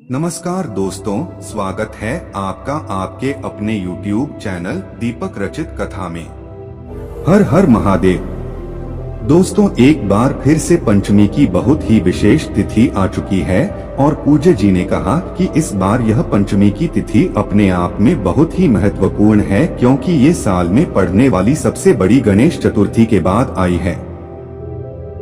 नमस्कार दोस्तों, स्वागत है आपका आपके अपने YouTube चैनल दीपक रचित कथा में। हर हर महादेव। दोस्तों, एक बार फिर से पंचमी की बहुत ही विशेष तिथि आ चुकी है और पूज्य जी ने कहा कि इस बार यह पंचमी की तिथि अपने आप में बहुत ही महत्वपूर्ण है, क्योंकि ये साल में पड़ने वाली सबसे बड़ी गणेश चतुर्थी के बाद आई है।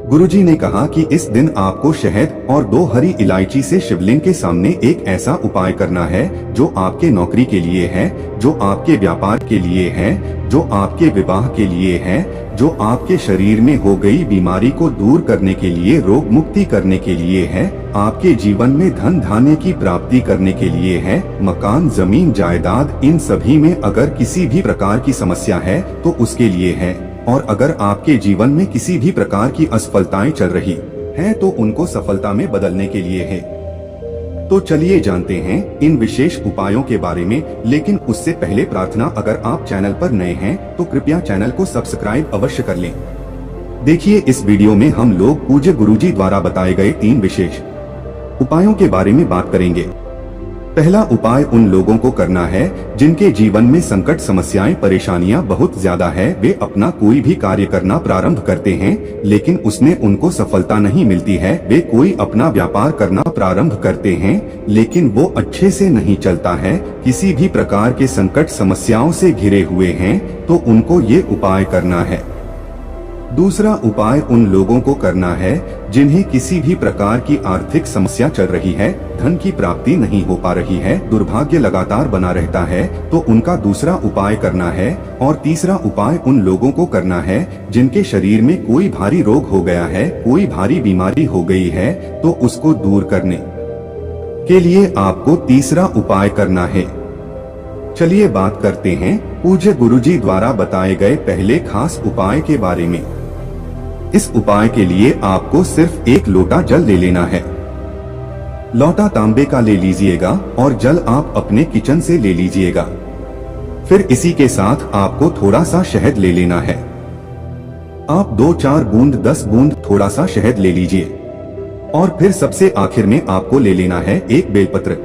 गुरुजी ने कहा कि इस दिन आपको शहद और 2 हरी इलायची से शिवलिंग के सामने एक ऐसा उपाय करना है जो आपके नौकरी के लिए है, जो आपके व्यापार के लिए है, जो आपके विवाह के लिए है, जो आपके शरीर में हो गई बीमारी को दूर करने के लिए, रोग मुक्ति करने के लिए है, आपके जीवन में धन धान्य की प्राप्ति करने के लिए है, मकान जमीन जायदाद इन सभी में अगर किसी भी प्रकार की समस्या है तो उसके लिए है, और अगर आपके जीवन में किसी भी प्रकार की असफलताएं चल रही हैं तो उनको सफलता में बदलने के लिए है। तो चलिए जानते हैं इन विशेष उपायों के बारे में, लेकिन उससे पहले प्रार्थना, अगर आप चैनल पर नए हैं तो कृपया चैनल को सब्सक्राइब अवश्य कर लें। देखिए, इस वीडियो में हम लोग पूज्य गुरुजी द्वारा बताए गए 3 विशेष उपायों के बारे में बात करेंगे। पहला उपाय उन लोगों को करना है जिनके जीवन में संकट, समस्याएं, परेशानियां बहुत ज्यादा है। वे अपना कोई भी कार्य करना प्रारंभ करते हैं लेकिन उसमें उनको सफलता नहीं मिलती है। वे कोई अपना व्यापार करना प्रारंभ करते हैं लेकिन वो अच्छे से नहीं चलता है, किसी भी प्रकार के संकट समस्याओं से घिरे हुए हैं, तो उनको ये उपाय करना है। दूसरा उपाय उन लोगों को करना है जिन्हें किसी भी प्रकार की आर्थिक समस्या चल रही है, धन की प्राप्ति नहीं हो पा रही है, दुर्भाग्य लगातार बना रहता है, तो उनका दूसरा उपाय करना है। और तीसरा उपाय उन लोगों को करना है जिनके शरीर में कोई भारी रोग हो गया है, कोई भारी बीमारी हो गई है, तो उसको दूर करने के लिए आपको तीसरा उपाय करना है। चलिए बात करते हैं पूज्य गुरुजी द्वारा बताए गए पहले खास उपाय के बारे में। इस उपाय के लिए आपको सिर्फ 1 लोटा जल ले लेना है। लोटा तांबे का ले लीजिएगा और जल आप अपने किचन से ले लीजिएगा। फिर इसी के साथ आपको थोड़ा सा शहद ले लेना है। आप 2-4 बूंद 10 बूंद थोड़ा सा शहद ले लीजिए। और फिर सबसे आखिर में आपको ले लेना है 1 बेलपत्र।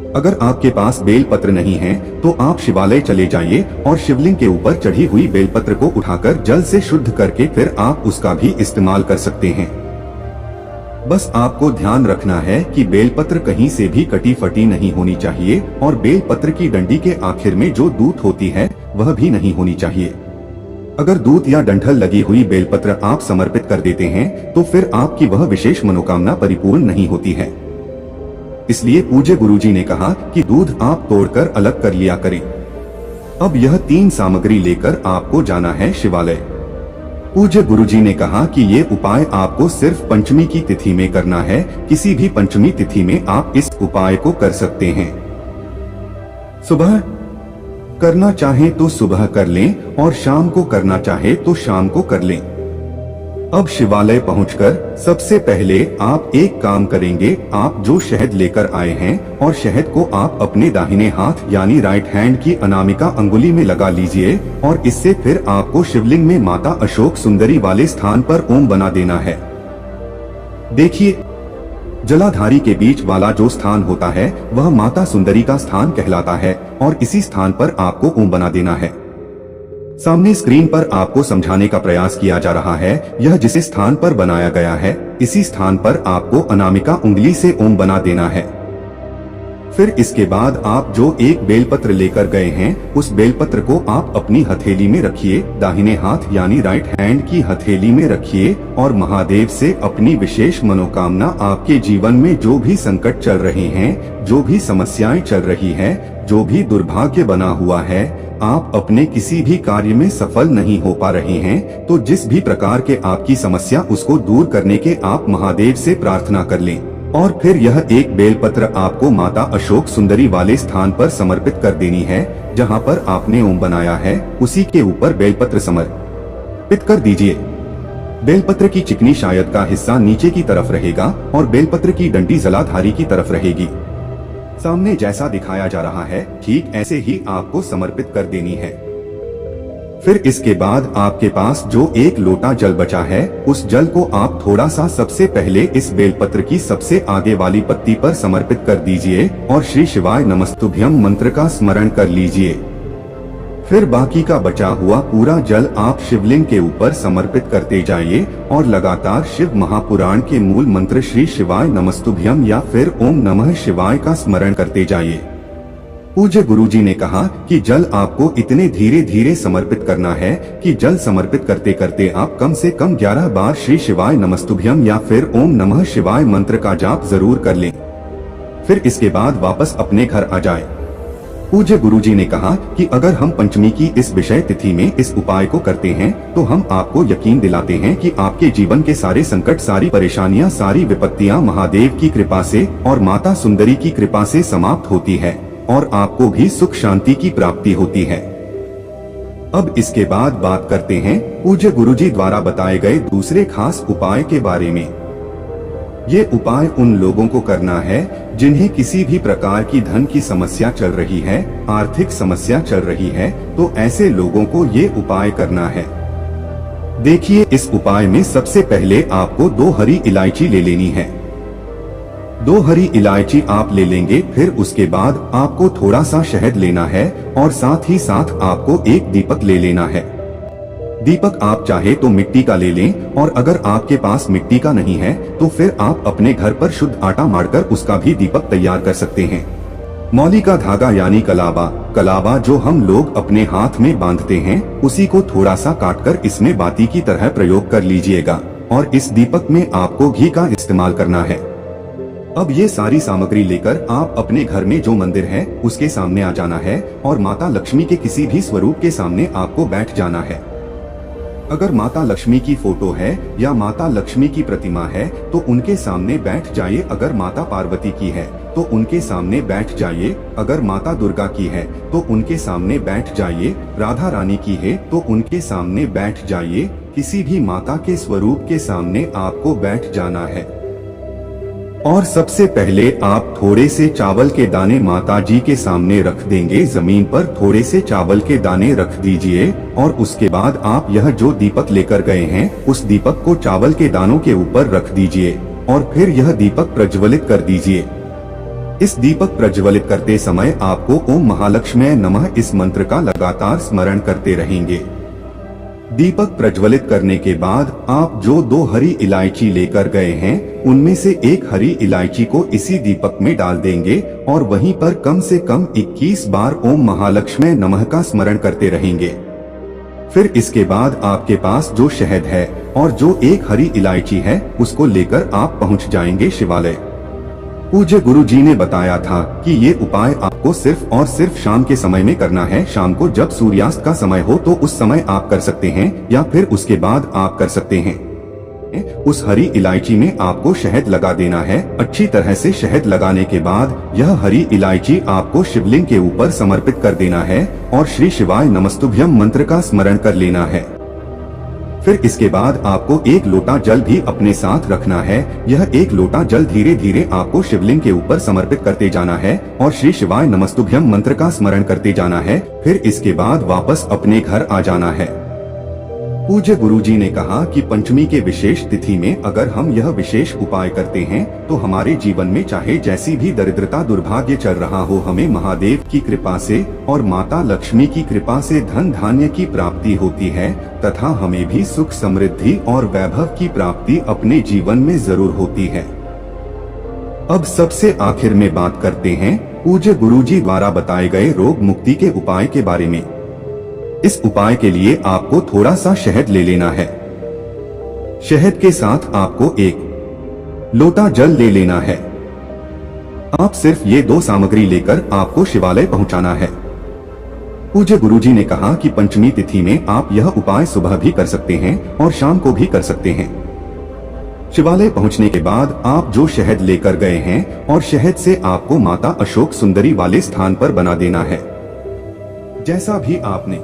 अगर आपके पास बेलपत्र नहीं है तो आप शिवालय चले जाइए और शिवलिंग के ऊपर चढ़ी हुई बेलपत्र को उठाकर जल से शुद्ध करके फिर आप उसका भी इस्तेमाल कर सकते हैं। बस आपको ध्यान रखना है कि बेलपत्र कहीं से भी कटी फटी नहीं होनी चाहिए और बेलपत्र की डंडी के आखिर में जो दूत होती है वह भी नहीं होनी चाहिए। अगर दूत या डंठल लगी हुई बेलपत्र आप समर्पित कर देते हैं तो फिर आपकी वह विशेष मनोकामना परिपूर्ण नहीं होती है। इसलिए पूज्य गुरुजी ने कहा कि दूध आप तोड़कर अलग कर लिया करें। अब यह 3 सामग्री लेकर आपको जाना है शिवालय। पूज्य गुरुजी ने कहा कि ये उपाय आपको सिर्फ पंचमी की तिथि में करना है। किसी भी पंचमी तिथि में आप इस उपाय को कर सकते हैं। सुबह करना चाहे तो सुबह कर लें और शाम को करना चाहे तो शाम को कर लें। अब शिवालय पहुंचकर सबसे पहले आप एक काम करेंगे। आप जो शहद लेकर आए हैं और शहद को आप अपने दाहिने हाथ यानी राइट हैंड की अनामिका अंगुली में लगा लीजिए और इससे फिर आपको शिवलिंग में माता अशोक सुंदरी वाले स्थान पर ओम बना देना है। देखिए, जलाधारी के बीच वाला जो स्थान होता है वह माता सुंदरी का स्थान कहलाता है और इसी स्थान पर आपको ओम बना देना है। सामने स्क्रीन पर आपको समझाने का प्रयास किया जा रहा है। यह जिस स्थान पर बनाया गया है इसी स्थान पर आपको अनामिका उंगली से ओम बना देना है। फिर इसके बाद आप जो 1 बेलपत्र लेकर गए हैं उस बेलपत्र को आप अपनी हथेली में रखिए, दाहिने हाथ यानी राइट हैंड की हथेली में रखिए और महादेव से अपनी विशेष मनोकामना, आपके जीवन में जो भी संकट चल रहे हैं, जो भी समस्याएं चल रही है, जो भी दुर्भाग्य बना हुआ है, आप अपने किसी भी कार्य में सफल नहीं हो पा रहे हैं, तो जिस भी प्रकार के आपकी समस्या उसको दूर करने के आप महादेव से प्रार्थना कर लें। और फिर यह 1 बेलपत्र आपको माता अशोक सुंदरी वाले स्थान पर समर्पित कर देनी है। जहां पर आपने ओम बनाया है उसी के ऊपर बेलपत्र समर्पित कर दीजिए। बेलपत्र की चिकनी शायद का हिस्सा नीचे की तरफ रहेगा और बेलपत्र की डंडी जलाधारी की तरफ रहेगी। सामने जैसा दिखाया जा रहा है ठीक ऐसे ही आपको समर्पित कर देनी है। फिर इसके बाद आपके पास जो एक लोटा जल बचा है, उस जल को आप थोड़ा सा सबसे पहले इस बेलपत्र की सबसे आगे वाली पत्ती पर समर्पित कर दीजिए और श्री शिवाय नमस्तुभ्यम मंत्र का स्मरण कर लीजिए। फिर बाकी का बचा हुआ पूरा जल आप शिवलिंग के ऊपर समर्पित करते जाइए और लगातार शिव महापुराण के मूल मंत्र श्री शिवाय नमस्तुभ्यम या फिर ओम नमः शिवाय का स्मरण करते जाइए। पूज्य गुरुजी ने कहा कि जल आपको इतने धीरे धीरे समर्पित करना है कि जल समर्पित करते करते आप कम से कम 11 बार श्री शिवाय नमस्तुभ्यम या फिर ओम नमः शिवाय मंत्र का जाप जरूर कर लें। फिर इसके बाद वापस अपने घर आ जाएं। पूज्य गुरुजी ने कहा कि अगर हम पंचमी की इस विषय तिथि में इस उपाय को करते हैं तो हम आपको यकीन दिलाते हैं कि आपके जीवन के सारे संकट, सारी परेशानियां, सारी विपत्तियां महादेव की कृपा से और माता सुंदरी की कृपा से समाप्त होती है और आपको भी सुख शांति की प्राप्ति होती है। अब इसके बाद बात करते हैं पूज्य गुरुजी द्वारा बताए गए दूसरे खास उपाय के बारे में। ये उपाय उन लोगों को करना है जिन्हें किसी भी प्रकार की धन की समस्या चल रही है, आर्थिक समस्या चल रही है, तो ऐसे लोगों को ये उपाय करना है। देखिए, इस उपाय में सबसे पहले आपको 2 हरी इलायची ले लेनी है। 2 हरी इलायची आप ले लेंगे। फिर उसके बाद आपको थोड़ा सा शहद लेना है और साथ ही साथ आपको एक दीपक ले लेना है। दीपक आप चाहे तो मिट्टी का ले लें और अगर आपके पास मिट्टी का नहीं है तो फिर आप अपने घर पर शुद्ध आटा मारकर उसका भी दीपक तैयार कर सकते हैं। मौली का धागा यानी कलावा जो हम लोग अपने हाथ में बांधते हैं, उसी को थोड़ा सा काटकर इसमें बाती की तरह प्रयोग कर लीजिएगा और इस दीपक में आपको घी का इस्तेमाल करना है। अब ये सारी सामग्री लेकर आप अपने घर में जो मंदिर है उसके सामने आ जाना है और माता लक्ष्मी के किसी भी स्वरूप के सामने आपको बैठ जाना है। अगर माता लक्ष्मी की फोटो है या माता लक्ष्मी की प्रतिमा है तो उनके सामने बैठ जाइए। अगर माता पार्वती की है तो उनके सामने बैठ जाइए। अगर माता दुर्गा की है तो उनके सामने बैठ जाइए। राधा रानी की है तो उनके सामने बैठ जाइए। किसी भी माता के स्वरूप के सामने आपको बैठ जाना है और सबसे पहले आप थोड़े से चावल के दाने माता जी के सामने रख देंगे। जमीन पर थोड़े से चावल के दाने रख दीजिए और उसके बाद आप यह जो दीपक लेकर गए हैं उस दीपक को चावल के दानों के ऊपर रख दीजिए और फिर यह दीपक प्रज्वलित कर दीजिए। इस दीपक प्रज्वलित करते समय आपको ओम महालक्ष्मी नमः इस मंत्र का लगातार स्मरण करते रहेंगे। दीपक प्रज्वलित करने के बाद आप जो 2 हरी इलायची लेकर गए हैं उनमें से एक हरी इलायची को इसी दीपक में डाल देंगे और वहीं पर कम से कम 21 बार ओम महालक्ष्मी नमः का स्मरण करते रहेंगे। फिर इसके बाद आपके पास जो शहद है और जो एक हरी इलायची है उसको लेकर आप पहुंच जाएंगे शिवालय। पूज्य गुरु जी ने बताया था कि ये उपाय आपको सिर्फ और सिर्फ शाम के समय में करना है। शाम को जब सूर्यास्त का समय हो तो उस समय आप कर सकते हैं या फिर उसके बाद आप कर सकते हैं। उस हरी इलायची में आपको शहद लगा देना है। अच्छी तरह से शहद लगाने के बाद यह हरी इलायची आपको शिवलिंग के ऊपर समर्पित कर देना है और श्री शिवाय नमस्तुभ्यम मंत्र का स्मरण कर लेना है। फिर इसके बाद आपको एक लोटा जल भी अपने साथ रखना है। यह एक लोटा जल धीरे धीरे आपको शिवलिंग के ऊपर समर्पित करते जाना है और श्री शिवाय नमस्तुभ्यम मंत्र का स्मरण करते जाना है। फिर इसके बाद वापस अपने घर आ जाना है। पूज्य गुरुजी ने कहा कि पंचमी के विशेष तिथि में अगर हम यह विशेष उपाय करते हैं तो हमारे जीवन में चाहे जैसी भी दरिद्रता दुर्भाग्य चल रहा हो, हमें महादेव की कृपा से और माता लक्ष्मी की कृपा से धन धान्य की प्राप्ति होती है तथा हमें भी सुख समृद्धि और वैभव की प्राप्ति अपने जीवन में जरूर होती है। अब सबसे आखिर में बात करते हैं पूज्य गुरुजी द्वारा बताए गए रोग मुक्ति के उपाय के बारे में। इस उपाय के लिए आपको थोड़ा सा शहद ले लेना है। शहद के साथ आपको एक लोटा जल ले लेना है। आप सिर्फ ये 2 सामग्री लेकर आपको शिवालय पहुंचाना है। पूज्य गुरुजी ने कहा कि पंचमी तिथि में आप यह उपाय सुबह भी कर सकते हैं और शाम को भी कर सकते हैं। शिवालय पहुंचने के बाद आप जो शहद लेकर गए हैं और शहद से आपको माता अशोक सुंदरी वाले स्थान पर बना देना है। जैसा भी आपने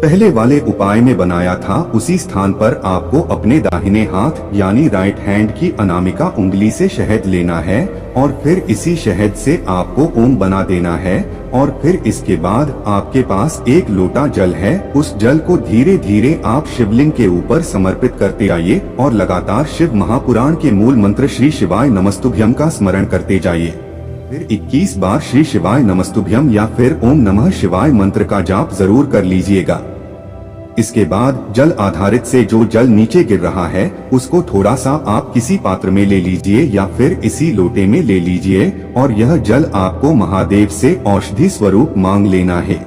पहले वाले उपाय में बनाया था उसी स्थान पर आपको अपने दाहिने हाथ यानी राइट हैंड की अनामिका उंगली से शहद लेना है और फिर इसी शहद से आपको ओम बना देना है और फिर इसके बाद आपके पास एक लोटा जल है, उस जल को धीरे धीरे आप शिवलिंग के ऊपर समर्पित करते आइए और लगातार शिव महापुराण के मूल मंत्र श्री शिवाय नमस्तुभ्यम का स्मरण करते जाइए। फिर 21 बार श्री शिवाय नमस्तुभ्यम या फिर ओम नमः शिवाय मंत्र का जाप जरूर कर लीजिएगा। इसके बाद जल आधारित से जो जल नीचे गिर रहा है उसको थोड़ा सा आप किसी पात्र में ले लीजिए या फिर इसी लोटे में ले लीजिए और यह जल आपको महादेव से औषधि स्वरूप मांग लेना है।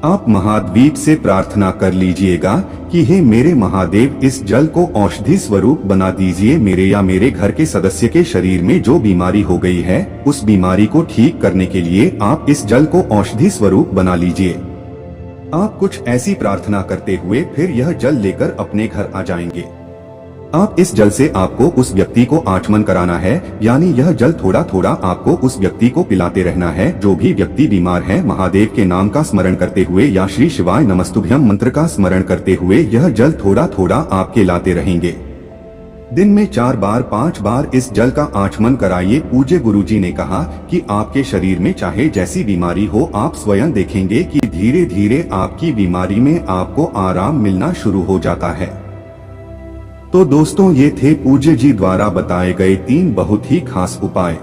आप महाद्वीप से प्रार्थना कर लीजिएगा कि हे मेरे महादेव, इस जल को औषधि स्वरूप बना दीजिए। मेरे या मेरे घर के सदस्य के शरीर में जो बीमारी हो गई है उस बीमारी को ठीक करने के लिए आप इस जल को औषधि स्वरूप बना लीजिए। आप कुछ ऐसी प्रार्थना करते हुए फिर यह जल लेकर अपने घर आ जाएंगे। आप इस जल से आपको उस व्यक्ति को आचमन कराना है, यानी यह जल थोड़ा थोड़ा आपको उस व्यक्ति को पिलाते रहना है। जो भी व्यक्ति बीमार है, महादेव के नाम का स्मरण करते हुए या श्री शिवाय नमस्तुभ्यम मंत्र का स्मरण करते हुए यह जल थोड़ा थोड़ा आपके लाते रहेंगे। दिन में 4 बार 5 बार इस जल का आचमन कराइए। पूज्य गुरुजी ने कहा कि आपके शरीर में चाहे जैसी बीमारी हो, आप स्वयं देखेंगे कि धीरे धीरे आपकी बीमारी में आपको आराम मिलना शुरू हो जाता है। तो दोस्तों, ये थे पूज्य जी द्वारा बताए गए 3 बहुत ही खास उपाय।